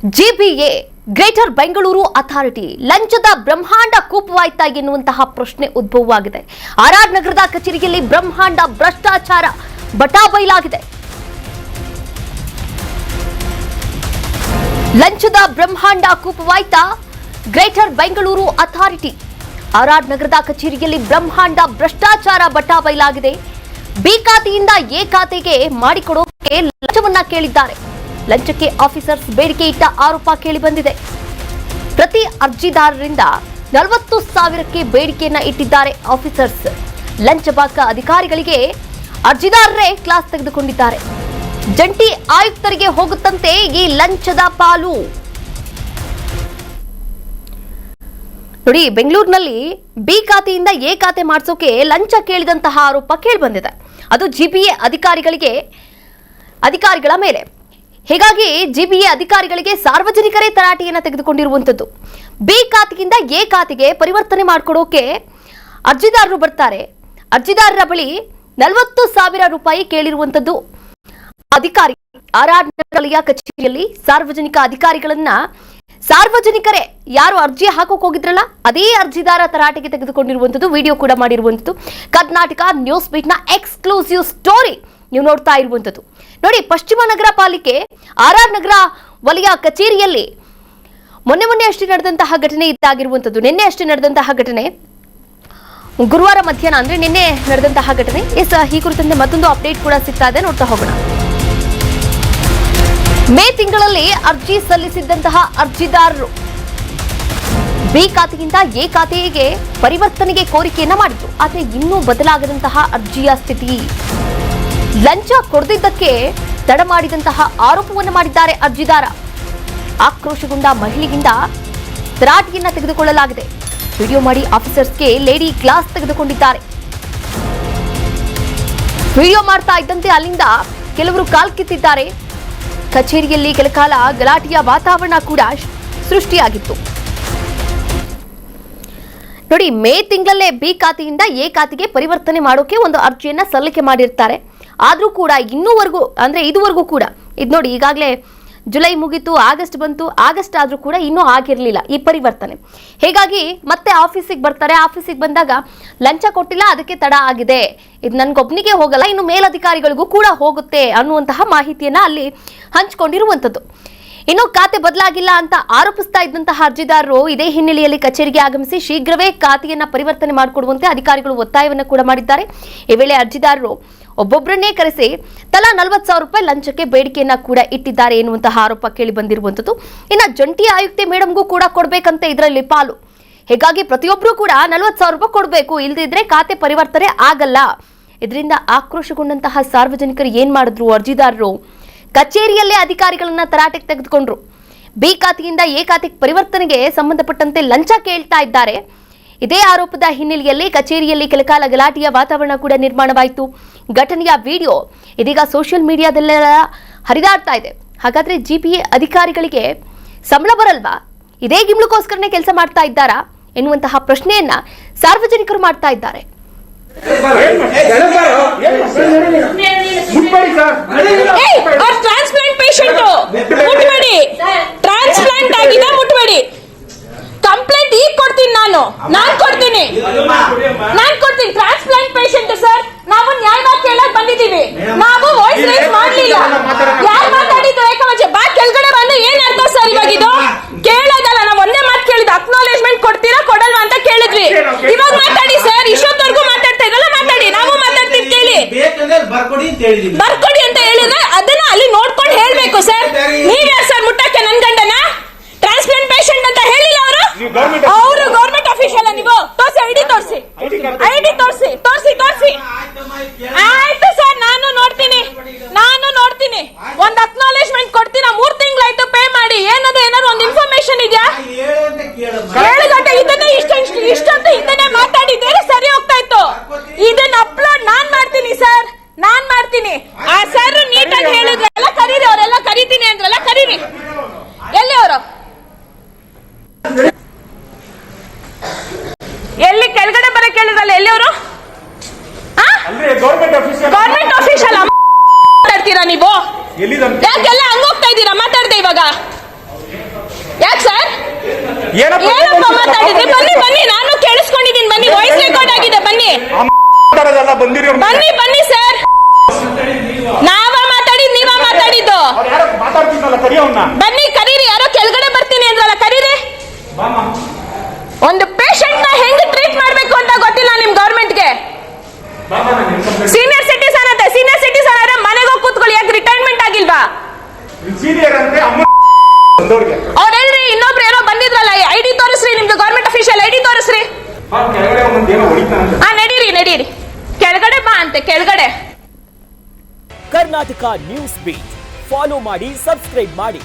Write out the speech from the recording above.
GBA greater Bengaluru authority ಲಂಚದ ಬ್ರಹ್ಮಾಂಡ ಕೂಪವಾಯ್ತಾ ಎನ್ನುವಂತಹ ಪ್ರಶ್ನೆ ಉದ್ಭವವಾಗಿದೆ. ಆರ್ಆರ್ ನಗರದ ಕಚೇರಿಯಲ್ಲಿ ಬ್ರಹ್ಮಾಂಡ ಭ್ರಷ್ಟಾಚಾರ ಬಟಾಬೈಲಾಗಿದೆ. ಲಂಚದ ಬ್ರಹ್ಮಾಂಡ ಕೂಪವಾಯ್ತಾ ಗ್ರೇಟರ್ ಬೆಂಗಳೂರು ಅಥಾರಿಟಿ. ಆರ್ಆರ್ ನಗರದ ಕಚೇರಿಯಲ್ಲಿ ಬ್ರಹ್ಮಾಂಡ ಭ್ರಷ್ಟಾಚಾರ ಬಟಾಬೈಲಾಗಿದೆ. ಬಿ ಖಾತೆಯಿಂದ ಎ ಖಾತೆಗೆ ಮಾಡಿಕೊಡೋಕೆ ಲಂಚವನ್ನ ಕೇಳಿದ್ದಾರೆ. ಲಂಚಕ್ಕೆ ಆಫೀಸರ್ಸ್ ಬೇಡಿಕೆ ಇಟ್ಟ ಆರೋಪ ಕೇಳಿಬಂದಿದೆ. ಪ್ರತಿ ಅರ್ಜಿದಾರರಿಂದ 40,000ಕ್ಕೆ ಬೇಡಿಕೆಯನ್ನ ಇಟ್ಟಿದ್ದಾರೆ ಆಫೀಸರ್ಸ್. ಲಂಚಬಾಕ ಅಧಿಕಾರಿಗಳಿಗೆ ಅರ್ಜಿದಾರರೇ ಕ್ಲಾಸ್ ತೆಗೆದುಕೊಂಡಿದ್ದಾರೆ. ಜಂಟಿ ಆಯುಕ್ತರಿಗೆ ಹೋಗುತ್ತಂತೆ ಈ ಲಂಚದ ಪಾಲು. ನೋಡಿ, ಬೆಂಗಳೂರಿನಲ್ಲಿ ಬಿ ಖಾತೆಯಿಂದ ಎ ಖಾತೆ ಮಾಡಿಸೋಕೆ ಲಂಚ ಕೇಳಿದಂತಹ ಆರೋಪ ಕೇಳಿಬಂದಿದೆ. ಅದು ಜಿಬಿಎ ಅಧಿಕಾರಿಗಳ ಮೇಲೆ. ಹೀಗಾಗಿ ಜಿಬಿಎ ಅಧಿಕಾರಿಗಳಿಗೆ ಸಾರ್ವಜನಿಕರೇ ತರಾಟೆಯನ್ನು ತೆಗೆದುಕೊಂಡಿರುವಂಥದ್ದು. ಬಿ ಖಾತೆಯಿಂದ ಎ ಖಾತೆಗೆ ಪರಿವರ್ತನೆ ಮಾಡಿಕೊಡೋಕೆ ಅರ್ಜಿದಾರರು ಬರ್ತಾರೆ. ಅರ್ಜಿದಾರರ ಬಳಿ 40,000 ರೂಪಾಯಿ ಕೇಳಿರುವಂಥದ್ದು. ಅಧಿಕಾರಿ ಆರ್ಆರ್ ವಲಯ ಕಚೇರಿಯಲ್ಲಿ ಸಾರ್ವಜನಿಕರೇ ಯಾರು ಅರ್ಜಿ ಹಾಕೋಕೆ ಹೋಗಿದ್ರಲ್ಲ ಅದೇ ಅರ್ಜಿದಾರ ತರಾಟೆಗೆ ತೆಗೆದುಕೊಂಡಿರುವಂಥದ್ದು. ವಿಡಿಯೋ ಕೂಡ ಮಾಡಿರುವಂಥದ್ದು. ಕರ್ನಾಟಕ ನ್ಯೂಸ್ ಬೀಟ್ನ ಎಕ್ಸ್ಕ್ಲೂಸಿವ್ ಸ್ಟೋರಿ ನೀವು ನೋಡ್ತಾ ಇರುವಂಥದ್ದು. ನೋಡಿ, ಪಶ್ಚಿಮ ನಗರ ಪಾಲಿಕೆ ಆರ್ಆರ್ ನಗರ ವಲಯ ಕಚೇರಿಯಲ್ಲಿ ಮೊನ್ನೆ ಅಷ್ಟೇ ನಡೆದಂತಹ ಘಟನೆ ಇದಾಗಿರುವಂಥದ್ದು. ನಿನ್ನೆ ಅಷ್ಟೇ ನಡೆದಂತಹ ಘಟನೆ, ಗುರುವಾರ ಮಧ್ಯಾಹ್ನ ಅಂದ್ರೆ ನಿನ್ನೆ ನಡೆದಂತಹ ಘಟನೆ. ಈ ಕುರಿತಂತೆ ಮತ್ತೊಂದು ಅಪ್ಡೇಟ್ ಕೂಡ ಸಿಗ್ತಾ ಇದೆ, ನೋಡ್ತಾ ಹೋಗೋಣ. ಮೇ ತಿಂಗಳಲ್ಲಿ ಅರ್ಜಿ ಸಲ್ಲಿಸಿದ್ದಂತಹ ಅರ್ಜಿದಾರರು ಬಿ ಖಾತೆಯಿಂದ ಎ ಖಾತೆಗೆ ಪರಿವರ್ತನೆಗೆ ಕೋರಿಕೆಯನ್ನ ಮಾಡಿದ್ರು. ಆದರೆ ಇನ್ನೂ ಬದಲಾಗದಂತಹ ಅರ್ಜಿಯ ಸ್ಥಿತಿ. ಲಂಚ ಕೊಡದಿದ್ದಕ್ಕೆ ತಡ ಮಾಡಿದಂತಹ ಆರೋಪವನ್ನು ಮಾಡಿದ್ದಾರೆ ಅರ್ಜಿದಾರ. ಆಕ್ರೋಶಗೊಂಡ ಮಹಿಳೆಯಿಂದ ತರಾಟೆಯನ್ನ ತೆಗೆದುಕೊಳ್ಳಲಾಗಿದೆ. ವಿಡಿಯೋ ಮಾಡಿ ಆಫೀಸರ್ಸ್ಗೆ ಲೇಡಿ ಕ್ಲಾಸ್ ತೆಗೆದುಕೊಂಡಿದ್ದಾರೆ. ವಿಡಿಯೋ ಮಾಡ್ತಾ ಇದ್ದಂತೆ ಅಲ್ಲಿಂದ ಕೆಲವರು ಕಾಲ್ಕಿತ್ತಿದ್ದಾರೆ. ಕಚೇರಿಯಲ್ಲಿ ಕೆಲಕಾಲ ಗಲಾಟೆಯ ವಾತಾವರಣ ಕೂಡ ಸೃಷ್ಟಿಯಾಗಿತ್ತು. ನೋಡಿ, ಮೇ ತಿಂಗಳಲ್ಲೇ ಬಿ ಖಾತೆಯಿಂದ ಎ ಖಾತೆಗೆ ಪರಿವರ್ತನೆ ಮಾಡೋಕೆ ಒಂದು ಅರ್ಜಿಯನ್ನ ಸಲ್ಲಿಕೆ ಮಾಡಿರ್ತಾರೆ. ಆದ್ರೂ ಕೂಡ ಇದುವರೆಗೂ ಕೂಡ ಇದು ನೋಡಿ, ಈಗಾಗಲೇ ಜುಲೈ ಮುಗಿತು, ಆಗಸ್ಟ್ ಬಂತು. ಆಗಸ್ಟ್ ಆದ್ರೂ ಕೂಡ ಇನ್ನೂ ಆಗಿರಲಿಲ್ಲ ಈ ಪರಿವರ್ತನೆ. ಹೀಗಾಗಿ ಮತ್ತೆ ಆಫೀಸಿಗೆ ಬರ್ತಾರೆ. ಆಫೀಸಿಗೆ ಬಂದಾಗ ಲಂಚ ಕೊಟ್ಟಿಲ್ಲ, ಅದಕ್ಕೆ ತಡ ಆಗಿದೆ, ಇದು ನನ್ಗೊಬ್ನಿಗೆ ಹೋಗಲ್ಲ, ಇನ್ನು ಮೇಲಧಿಕಾರಿಗಳಿಗೂ ಕೂಡ ಹೋಗುತ್ತೆ ಅನ್ನುವಂತಹ ಮಾಹಿತಿಯನ್ನ ಅಲ್ಲಿ ಹಂಚಿಕೊಂಡಿರುವಂಥದ್ದು. ಇನ್ನು ಖಾತೆ ಬದಲಾಗಿಲ್ಲ ಅಂತ ಆರೋಪಿಸ್ತಾ ಇದ್ದಂತಹ ಅರ್ಜಿದಾರರು ಇದೇ ಹಿನ್ನೆಲೆಯಲ್ಲಿ ಕಚೇರಿಗೆ ಆಗಮಿಸಿ ಶೀಘ್ರವೇ ಖಾತೆಯನ್ನ ಪರಿವರ್ತನೆ ಮಾಡಿಕೊಡುವಂತೆ ಅಧಿಕಾರಿಗಳು ಒತ್ತಾಯವನ್ನು ಕೂಡ ಮಾಡಿದ್ದಾರೆ. ಈ ವೇಳೆ ಅರ್ಜಿದಾರರು ಒಬ್ಬೊಬ್ಬರನ್ನೇ ಕರೆಸಿ ತಲಾ 40,000 ರೂಪಾಯಿ ಲಂಚಕ್ಕೆ ಬೇಡಿಕೆಯನ್ನ ಕೂಡ ಇಟ್ಟಿದ್ದಾರೆ ಎನ್ನುವಂತಹ ಆರೋಪ ಕೇಳಿ ಬಂದಿರುವಂಥದ್ದು. ಇನ್ನು ಜಂಟಿ ಆಯುಕ್ತೆ ಮೇಡಮ್ಗೂ ಕೂಡ ಕೊಡಬೇಕಂತೆ ಇದರಲ್ಲಿ ಪಾಲು. ಹೀಗಾಗಿ ಪ್ರತಿಯೊಬ್ಬರು ಕೂಡ 40,000 ರೂಪಾಯಿ ಕೊಡಬೇಕು, ಇಲ್ಲದಿದ್ರೆ ಖಾತೆ ಪರಿವರ್ತನೆ ಆಗಲ್ಲ. ಇದರಿಂದ ಆಕ್ರೋಶಗೊಂಡಂತಹ ಸಾರ್ವಜನಿಕರು ಏನ್ ಮಾಡಿದ್ರು, ಅರ್ಜಿದಾರರು ಕಚೇರಿಯಲ್ಲೇ ಅಧಿಕಾರಿಗಳನ್ನ ತರಾಟೆಗೆ ತೆಗೆದುಕೊಂಡ್ರು. ಬಿ ಖಾತೆಯಿಂದ ಎ ಖಾತೆಗೆ ಪರಿವರ್ತನೆಗೆ ಸಂಬಂಧಪಟ್ಟಂತೆ ಲಂಚ ಕೇಳ್ತಾ ಇದ್ದಾರೆ. ಇದೇ ಆರೋಪದ ಹಿನ್ನೆಲೆಯಲ್ಲಿ ಕಚೇರಿಯಲ್ಲಿ ಕೆಲಕಾಲ ಗಲಾಟೆಯ ವಾತಾವರಣ ಕೂಡ ನಿರ್ಮಾಣವಾಯಿತು. ಘಟನೆಯ ವಿಡಿಯೋ ಇದೀಗ ಸೋಷಿಯಲ್ ಮೀಡಿಯಾದಲ್ಲೆಲ್ಲ ಹರಿದಾಡ್ತಾ ಇದೆ. ಹಾಗಾದ್ರೆ ಜಿಬಿಎ ಅಧಿಕಾರಿಗಳಿಗೆ ಸಂಬಳ ಬರಲ್ವಾ? ಇದೇ ಗಿಮ್ಲಕ್ಕೋಸ್ಕರನೇ ಕೆಲಸ ಮಾಡ್ತಾ ಇದ್ದಾರಾ ಎನ್ನುವಂತಹ ಪ್ರಶ್ನೆಯನ್ನ ಸಾರ್ವಜನಿಕರು ಮಾಡ್ತಾ ಇದ್ದಾರೆ. ಕಂಪ್ಲೇಂಟ್ ಈಗ ಕೊಡ್ತೀನಿ, ನಾನು ಕೊಡ್ತೀನಿ ಟ್ರಾನ್ಸ್ಪ್ಲಾಂಟ್ ಪೇಷಂಟ್ ಸರ್. ನಾವು ನ್ಯಾಯವಾಗಿ ಕೇಳಕ್ ಬಂದಿದ್ದೀವಿ. ನಾವು ವಾಯ್ಸ್ ರೈಸ್ ಮಾಡಲಿಲ್ಲ. ಯಾರು ಮಾತಾಡಿದ್ದು ಏಕವಚನ ಬಾ ಕೆಳಗಡೆ ಬಂದು ಏನ್ ಅರ್ಥ ಸರ್? ಇವಾಗ ಇದು ಕೇಳೋದಲ್ಲ, ನಾವು ಒಂದೇ ಮಾತು ಕೇಳಿದ್ದು, ಅಕ್ನಾಲೇಜ್ಮೆಂಟ್ ಕೊಡ್ತೀರಾ ಕೊಡಲ್ವಾ ಅಂತ ಕೇಳಿದ್ವಿ. ಇವಾಗ ಮಾತಾಡಿ ಸರ್, ಇಷ್ಟೊತ್ತವರೆಗೂ ಮಾತಾಡ್ತಾ ಇರಲ್ಲ, ಮಾತಾಡಿ. ನಾವು ಮಾತಾಡ್ತೀವಿ, ಕೇಳಿ. ಬರ್ಕೊಡಿ ಅಂತ ಹೇಳಿದ್ರೆ ಅದನ್ನ ಅಲ್ಲಿ ನೋಡ್ಕೊಂಡು ಹೇಳ್ಬೇಕು ಸರ್. ನೀವ್ಯಾರು ಸರ್ ಮುಟ್ಟಕ್ಕೆ ನನ್ ಗಂಡನ? ಟ್ರಾನ್ಸ್ಪ್ಲಾಂಟ್ ಪೇಷಂಟ್ ಅಂತ ಹೇಳಿಲ್ಲ ಅವರು ಗೌರ್ಮೆಂಟ್ ಅಫಿಷಿಯಲ್. ನೀವು ತೋರಿಸಿ, ಐಡಿ ತೋರಿಸಿ. ಆಯ್ತು ಸರ್, ನಾನು ನೋಡ್ತೀನಿ. ಒಂದ್ ಅಕ್ನಾಲೇಜ್ಮೆಂಟ್ ಕೊಡ್ತೀರಾ? 3 ತಿಂಗಳಾಯ್ತು ಪೇ ಮಾಡಿ. ಏನಾದ್ರು ಒಂದು ಇನ್ಫಾರ್ಮೇಶನ್ ಇದೆಯಾ? 7 ಗಂಟೆ ಇಷ್ಟೊತ್ತು ಹಿಂದೆನೆ ಮಾತಾಡಿದ್ರೆ ಸರಿ ಹೋಗ್ತಾ ಇತ್ತು. ಇದನ್ನ ಅಪ್ಲೋಡ್ ನಾನ್ ಮಾಡ್ತೀನಿ ಸರ್, ಏನಪ್ಪ ಏನಪ್ಪ ಮಾತಾಡಿದ್ರಿ? ಬನ್ನಿ ಬನ್ನಿ, ನಾನು ಕೇಳಿಸ್ಕೊಂಡಿದ್ದೀನಿ. ಬನ್ನಿ, ವಾಯ್ಸ್ ರೆಕಾರ್ಡ್ ಆಗಿದೆ. ಬನ್ನಿ ಮಾತಾಡೋದೆಲ್ಲ ಬಂದಿರಿ ಬನ್ನಿ ಬನ್ನಿ ಸರ್. ನಾವ ಮಾತಾಡಿದ್ ನೀವ ಮಾತಾಡಿದ್ದು? ಯಾರು ಮಾತಾಡ್ತಿದ್ನಲ್ಲ ಕರಿಯವನ್ನ ಬನ್ನಿ ಕರೀರಿ. ಯಾರೋ ಕೆಳಗಡೆ ಬರ್ತೀನಿ ಅಂದ್ರಲ್ಲ, ಕರೀರಿ. ಒಂದು ಪೇಷಂಟ್ ನ ಹೆಂಗ್ ಟ್ರೀಟ್ ಮಾಡ್ಬೇಕು ಅಂತ ಗೊತ್ತಿಲ್ಲ ನಿಮ್ ಗವರ್ಮೆಂಟ್ಗೆ. ಸೀನಿಯರ್ ಸಿಟಿಸನ್ ಅಂತೆ. ಸೀನಿಯರ್ ಸಿಟಿಸನ್ ಆದ್ರೆ ಮನೆಗೆ ಹೋಗಿ ಕೂತ್ಕೊಳ್ಳಿ. ಯಾಕೆ ರಿಟೈರ್ಮೆಂಟ್ ಆಗಿಲ್ವಾ? ಸೀನಿಯರ್ ಅಂದ್ರೆ ಅಮ್ಮ ಅವ್ರು ಹೇಳ್ರಿ, ಇನ್ನೊಬ್ರು ಏನೋ ಬಂದಿದ್ರಲ್ಲ, ಐಡಿ ತೋರಿಸ್ರಿ. ನಿಮ್ದು ಗವರ್ಮೆಂಟ್ ಅಫಿಷಿಯಲ್ ಐಡಿ ತೋರಿಸ್ರಿ. ಕೆಳಗಡೆ ಒಂದೇನೋ ಹೊಡಿತಾನಂತೆ. ನಡೀರಿ ನಡೀರಿ, ಕೆಳಗಡೆ ಬಾ ಅಂತೆ, ಕೆಳಗಡೆ. ಕರ್ನಾಟಕ ನ್ಯೂಸ್ ಬೀಟ್ ಫಾಲೋ ಮಾಡಿ, ಸಬ್ಸ್ಕ್ರೈಬ್ ಮಾಡಿ.